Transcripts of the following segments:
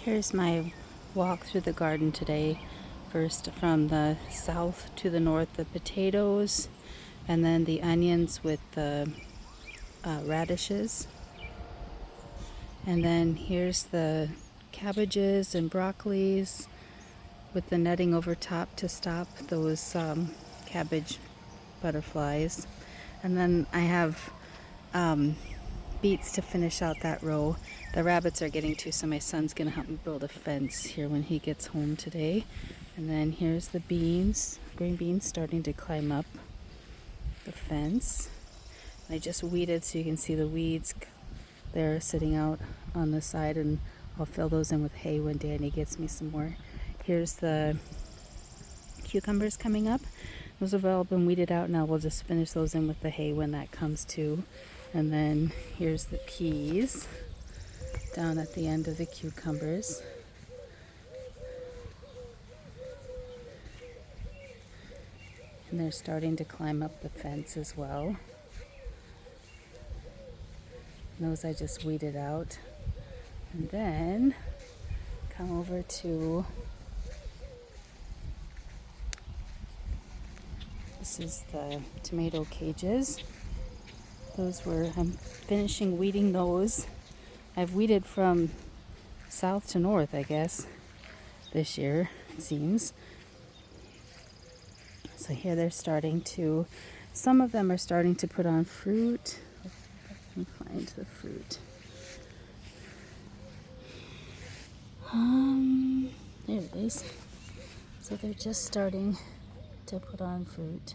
Here's my walk through the garden today. First from the south to the north, the potatoes, and then the onions with the radishes. And then here's the cabbages and broccolis with the netting over top to stop those cabbage butterflies. And then I have beets to finish out that row. The rabbits are getting to, so my son's gonna help me build a fence here when he gets home today. And then here's the beans, green beans, starting to climb up the fence. I just weeded so you can see the weeds there sitting out on the side, and I'll fill those in with hay when Danny gets me some more. Here's the cucumbers coming up. Those have all been weeded out. Now we'll just finish those in with the hay when that comes to. And then here's the peas down at the end of the cucumbers. And they're starting to climb up the fence as well. And those I just weeded out. And then come over to, this is the tomato cages. I'm finishing weeding those. I've weeded from south to north, I guess, this year, it seems. So here they're starting to, some of them are starting to put on fruit. Let's see if I can find the fruit. There it is. So they're just starting to put on fruit.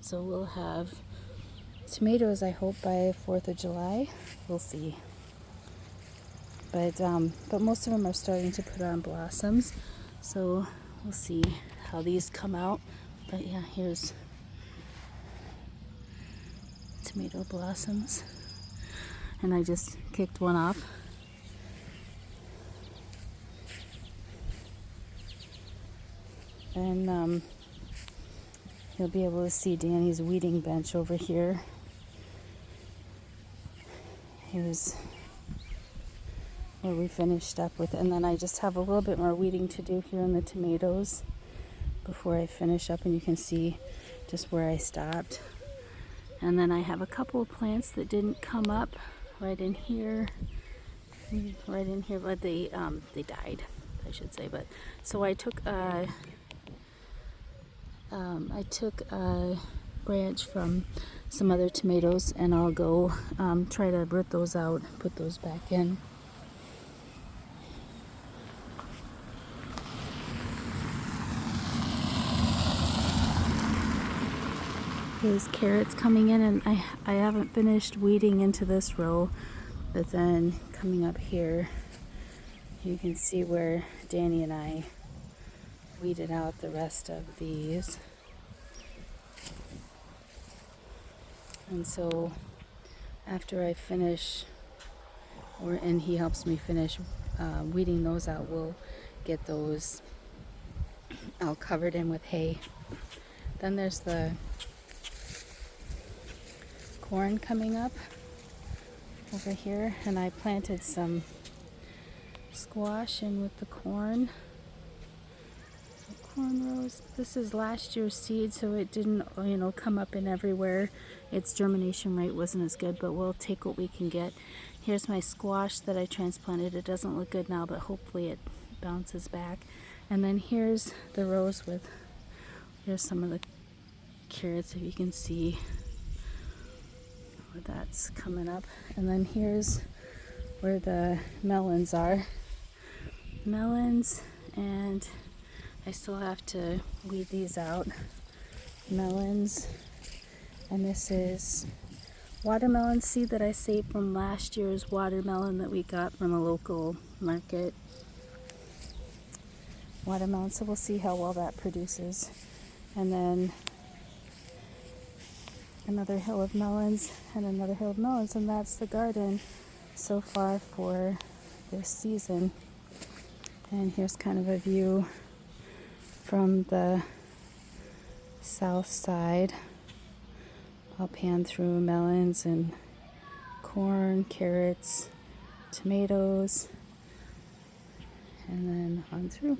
So we'll have tomatoes, I hope, by 4th of July. We'll see. But most of them are starting to put on blossoms. So we'll see how these come out. But yeah, here's tomato blossoms. And I just kicked one off. And you'll be able to see Danny's weeding bench over here. Here's where we finished up with it. And then I just have a little bit more weeding to do here in the tomatoes before I finish up, and you can see just where I stopped. And then I have a couple of plants that didn't come up right in here, but they died, I should say. But so I took a branch from some other tomatoes, and I'll go try to root those out, put those back in. Here's carrots coming in, and I haven't finished weeding into this row, but then coming up here, you can see where Danny and I weeded out the rest of these. And so after I finish, and he helps me finish weeding those out, we'll get those all covered in with hay. Then there's the corn coming up over here, and I planted some squash in with the corn. So corn rows. This is last year's seed, so it didn't, come up in everywhere. Its germination rate wasn't as good, but we'll take what we can get. Here's my squash that I transplanted. It doesn't look good now, but hopefully it bounces back. And then here's the rows here's some of the carrots, if you can see where that's coming up. And then here's where the melons are. Melons, and I still have to weed these out. Melons, and this is watermelon seed that I saved from last year's watermelon that we got from a local market. Watermelon, so we'll see how well that produces. And then another hill of melons and another hill of melons, and that's the garden so far for this season. And here's kind of a view from the south side. I'll pan through melons and corn, carrots, tomatoes, and then on through.